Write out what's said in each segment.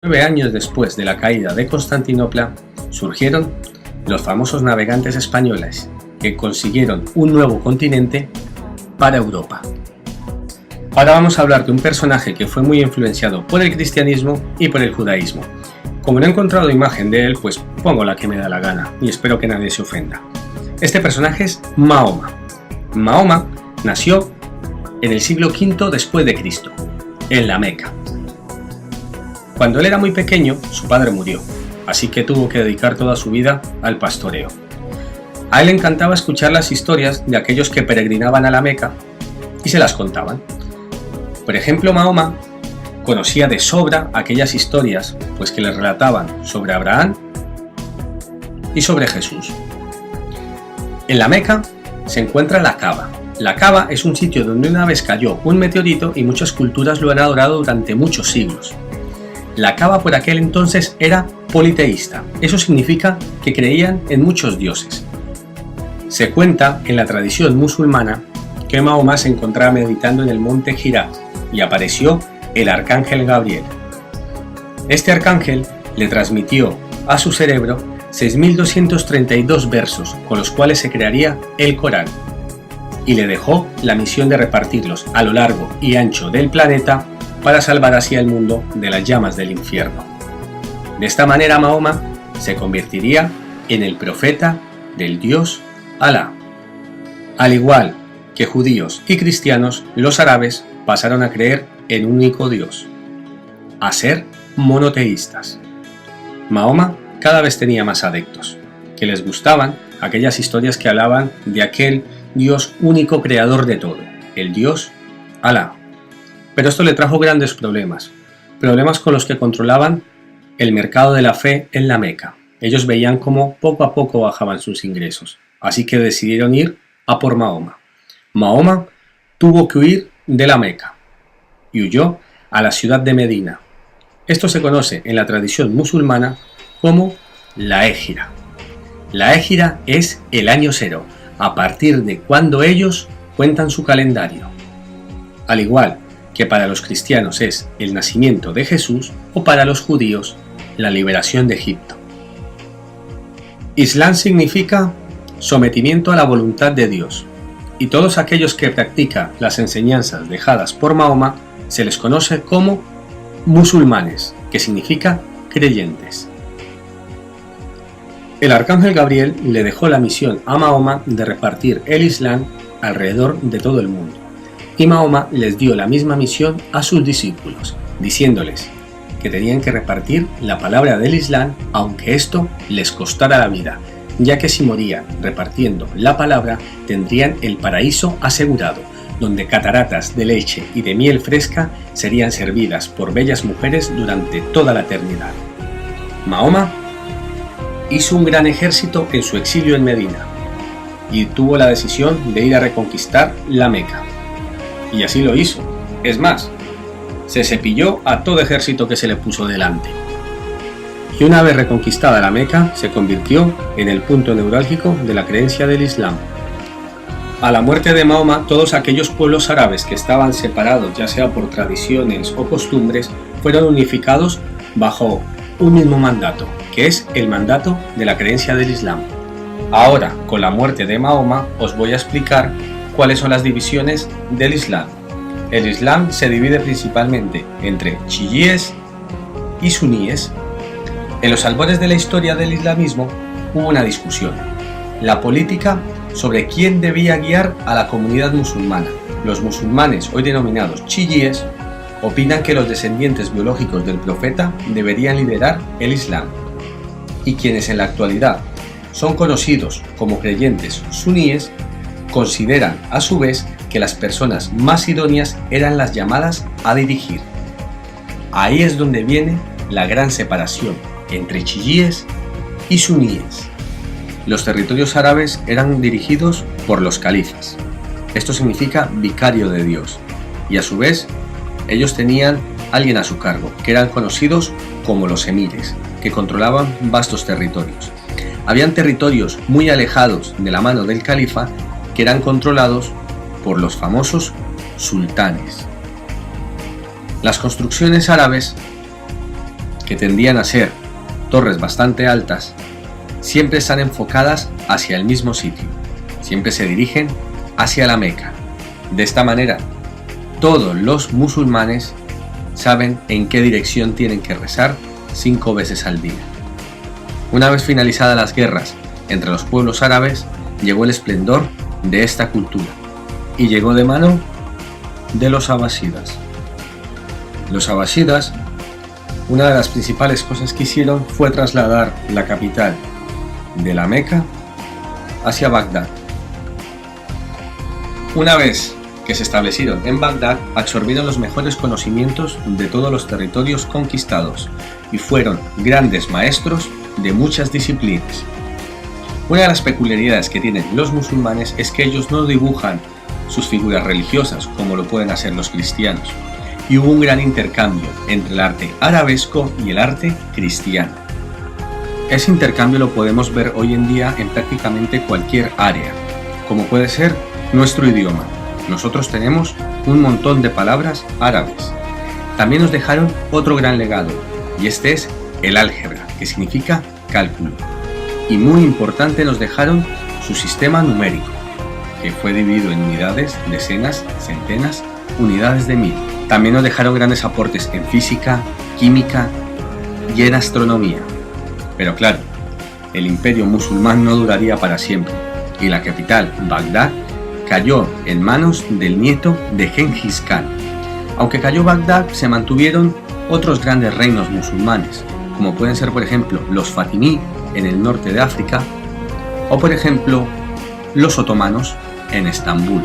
9 años después de la caída de Constantinopla, surgieron los famosos navegantes españoles, que consiguieron un nuevo continente para Europa. Ahora vamos a hablar de un personaje que fue muy influenciado por el cristianismo y por el judaísmo. Como no he encontrado imagen de él, pues pongo la que me da la gana y espero que nadie se ofenda. Este personaje es Mahoma. Mahoma nació en el siglo V después de Cristo, en la Meca. Cuando él era muy pequeño, su padre murió, así que tuvo que dedicar toda su vida al pastoreo. A él le encantaba escuchar las historias de aquellos que peregrinaban a la Meca y se las contaban. Por ejemplo, Mahoma conocía de sobra aquellas historias pues que le relataban sobre Abraham y sobre Jesús. En la Meca se encuentra la Kaaba. La Kaaba es un sitio donde una vez cayó un meteorito y muchas culturas lo han adorado durante muchos siglos. La Kaaba por aquel entonces era politeísta, eso significa que creían en muchos dioses. Se cuenta en la tradición musulmana que Mahoma se encontraba meditando en el monte Hirá y apareció el arcángel Gabriel. Este arcángel le transmitió a su cerebro 6.232 versos con los cuales se crearía el Corán y le dejó la misión de repartirlos a lo largo y ancho del planeta para salvar así al mundo de las llamas del infierno. De esta manera Mahoma se convertiría en el profeta del dios Alá. Al igual que judíos y cristianos, los árabes pasaron a creer en un único dios, a ser monoteístas. Mahoma cada vez tenía más adeptos, que les gustaban aquellas historias que hablaban de aquel dios único creador de todo, el dios Alá. Pero esto le trajo grandes problemas con los que controlaban el mercado de la fe en la Meca. Ellos veían cómo poco a poco bajaban sus ingresos, así que decidieron ir a por Mahoma. Mahoma tuvo que huir de la Meca y huyó a la ciudad de Medina. Esto se conoce en la tradición musulmana como la Égira. La Égira es el año cero, a partir de cuando ellos cuentan su calendario. Al igual que para los cristianos es el nacimiento de Jesús o para los judíos la liberación de Egipto. Islam significa sometimiento a la voluntad de Dios, y todos aquellos que practican las enseñanzas dejadas por Mahoma se les conoce como musulmanes, que significa creyentes. El arcángel Gabriel le dejó la misión a Mahoma de repartir el Islam alrededor de todo el mundo. Y Mahoma les dio la misma misión a sus discípulos, diciéndoles que tenían que repartir la palabra del Islam aunque esto les costara la vida, ya que si morían repartiendo la palabra tendrían el paraíso asegurado, donde cataratas de leche y de miel fresca serían servidas por bellas mujeres durante toda la eternidad. Mahoma hizo un gran ejército en su exilio en Medina y tuvo la decisión de ir a reconquistar la Meca. Y así lo hizo. Es más, se cepilló a todo ejército que se le puso delante. Y una vez reconquistada la Meca, se convirtió en el punto neurálgico de la creencia del Islam. A la muerte de Mahoma, todos aquellos pueblos árabes que estaban separados, ya sea por tradiciones o costumbres, fueron unificados bajo un mismo mandato, que es el mandato de la creencia del Islam. Ahora, con la muerte de Mahoma, os voy a explicar cuáles son las divisiones del Islam. El Islam se divide principalmente entre chiíes y suníes. En los albores de la historia del islamismo hubo una discusión, la política sobre quién debía guiar a la comunidad musulmana. Los musulmanes, hoy denominados chiíes, opinan que los descendientes biológicos del profeta deberían liderar el Islam, y quienes en la actualidad son conocidos como creyentes suníes consideran a su vez que las personas más idóneas eran las llamadas a dirigir. Ahí es donde viene la gran separación entre chiíes y suníes. Los territorios árabes eran dirigidos por los califas. Esto significa vicario de Dios, y a su vez ellos tenían alguien a su cargo, que eran conocidos como los emires, que controlaban vastos territorios. Habían territorios muy alejados de la mano del califa que eran controlados por los famosos sultanes. Las construcciones árabes que tendían a ser torres bastante altas, siempre están enfocadas hacia el mismo sitio, siempre se dirigen hacia la Meca. De esta manera, todos los musulmanes saben en qué dirección tienen que rezar 5 veces al día. Una vez finalizadas las guerras entre los pueblos árabes, llegó el esplendor de esta cultura y llegó de mano de los abasidas. Los abasidas, una de las principales cosas que hicieron fue trasladar la capital de la Meca hacia Bagdad. Una vez que se establecieron en Bagdad, absorbieron los mejores conocimientos de todos los territorios conquistados y fueron grandes maestros de muchas disciplinas. Una de las peculiaridades que tienen los musulmanes es que ellos no dibujan sus figuras religiosas como lo pueden hacer los cristianos, y hubo un gran intercambio entre el arte arabesco y el arte cristiano. Ese intercambio lo podemos ver hoy en día en prácticamente cualquier área, como puede ser nuestro idioma. Nosotros tenemos un montón de palabras árabes. También nos dejaron otro gran legado, y este es el álgebra, que significa cálculo. Y muy importante, nos dejaron su sistema numérico, que fue dividido en unidades, decenas, centenas, unidades de 1000. También nos dejaron grandes aportes en física, química y en astronomía. Pero claro, el imperio musulmán no duraría para siempre, y la capital, Bagdad, cayó en manos del nieto de Gengis Khan. Aunque cayó Bagdad, se mantuvieron otros grandes reinos musulmanes, como pueden ser por ejemplo los fatimí en el norte de África, o por ejemplo los otomanos en Estambul.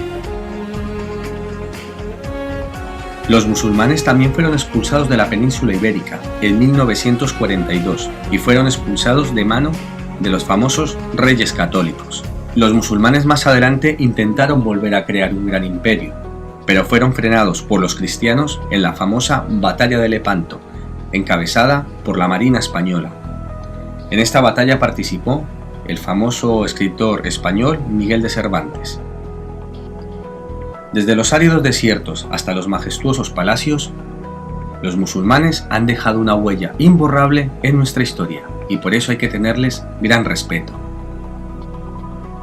Los musulmanes también fueron expulsados de la península ibérica en 1942 y fueron expulsados de mano de los famosos reyes católicos. Los musulmanes más adelante intentaron volver a crear un gran imperio, pero fueron frenados por los cristianos en la famosa Batalla de Lepanto, encabezada por la Marina española. En esta batalla participó el famoso escritor español Miguel de Cervantes. Desde los áridos desiertos hasta los majestuosos palacios, los musulmanes han dejado una huella imborrable en nuestra historia y por eso hay que tenerles gran respeto.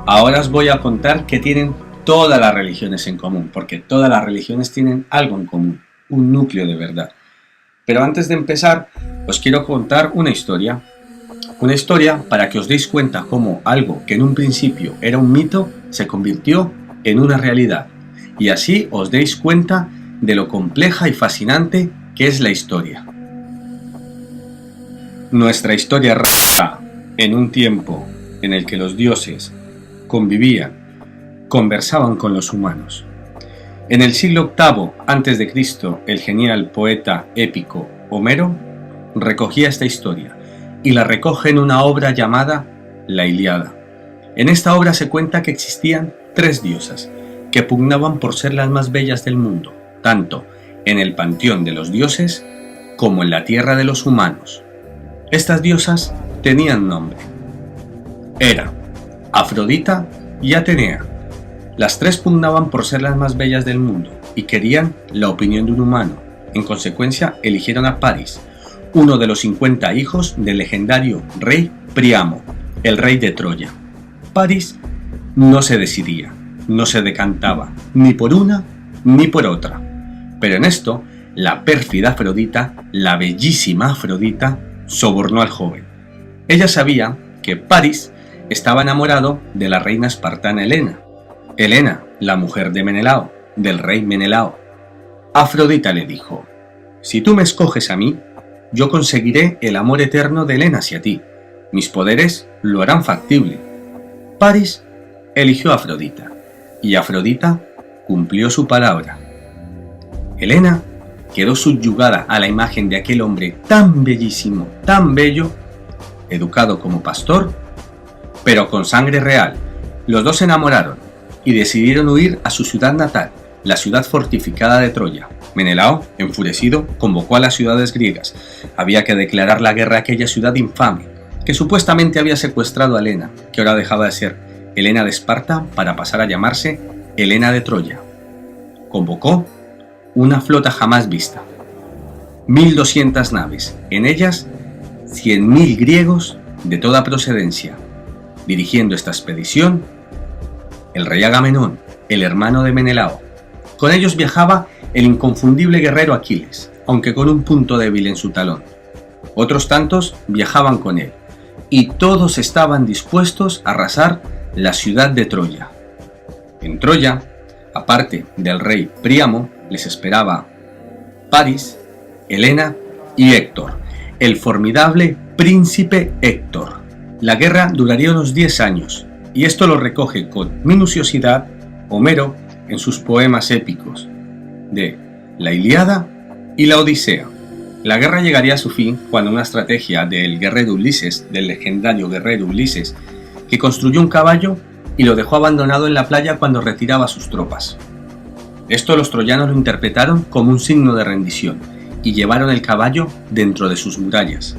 Ahora os voy a contar que tienen todas las religiones en común, porque todas las religiones tienen algo en común, un núcleo de verdad. Pero antes de empezar, os quiero contar una historia para que os deis cuenta cómo algo que en un principio era un mito se convirtió en una realidad. Y así os deis cuenta de lo compleja y fascinante que es la historia. Nuestra historia radica en un tiempo en el que los dioses convivían, conversaban con los humanos. En el siglo VIII a.C., el genial poeta épico Homero recogía esta historia y la recoge en una obra llamada La Ilíada. En esta obra se cuenta que existían 3 diosas que pugnaban por ser las más bellas del mundo, tanto en el panteón de los dioses como en la tierra de los humanos. Estas diosas tenían nombre. Era Afrodita y Atenea. Las 3 pugnaban por ser las más bellas del mundo y querían la opinión de un humano. En consecuencia, eligieron a Paris, uno de los 50 hijos del legendario rey Príamo, el rey de Troya. Paris no se decidía, no se decantaba, ni por una ni por otra. Pero en esto, la pérfida Afrodita, la bellísima Afrodita, sobornó al joven. Ella sabía que Paris estaba enamorado de la reina espartana Helena. Helena, la mujer de Menelao, del rey Menelao. Afrodita le dijo: si tú me escoges a mí, yo conseguiré el amor eterno de Helena hacia ti. Mis poderes lo harán factible. Paris eligió a Afrodita, y Afrodita cumplió su palabra. Helena quedó subyugada a la imagen de aquel hombre tan bellísimo, tan bello, educado como pastor, pero con sangre real. Los dos se enamoraron y decidieron huir a su ciudad natal, la ciudad fortificada de Troya. Menelao, enfurecido, convocó a las ciudades griegas. Había que declarar la guerra a aquella ciudad infame, que supuestamente había secuestrado a Helena, que ahora dejaba de ser Helena de Esparta para pasar a llamarse Helena de Troya. Convocó una flota jamás vista, 1200 naves, en ellas 100.000 griegos de toda procedencia. Dirigiendo esta expedición, el rey Agamenón, el hermano de Menelao. Con ellos viajaba el inconfundible guerrero Aquiles, aunque con un punto débil en su talón. Otros tantos viajaban con él, y todos estaban dispuestos a arrasar la ciudad de Troya. En Troya, aparte del rey Príamo, les esperaba París, Helena y Héctor, el formidable príncipe Héctor. La guerra duraría unos 10 años, y esto lo recoge con minuciosidad Homero en sus poemas épicos de la Ilíada y la Odisea. La guerra llegaría a su fin cuando una estrategia del guerrero Ulises, del legendario guerrero Ulises, que construyó un caballo y lo dejó abandonado en la playa cuando retiraba sus tropas. Esto los troyanos lo interpretaron como un signo de rendición y llevaron el caballo dentro de sus murallas.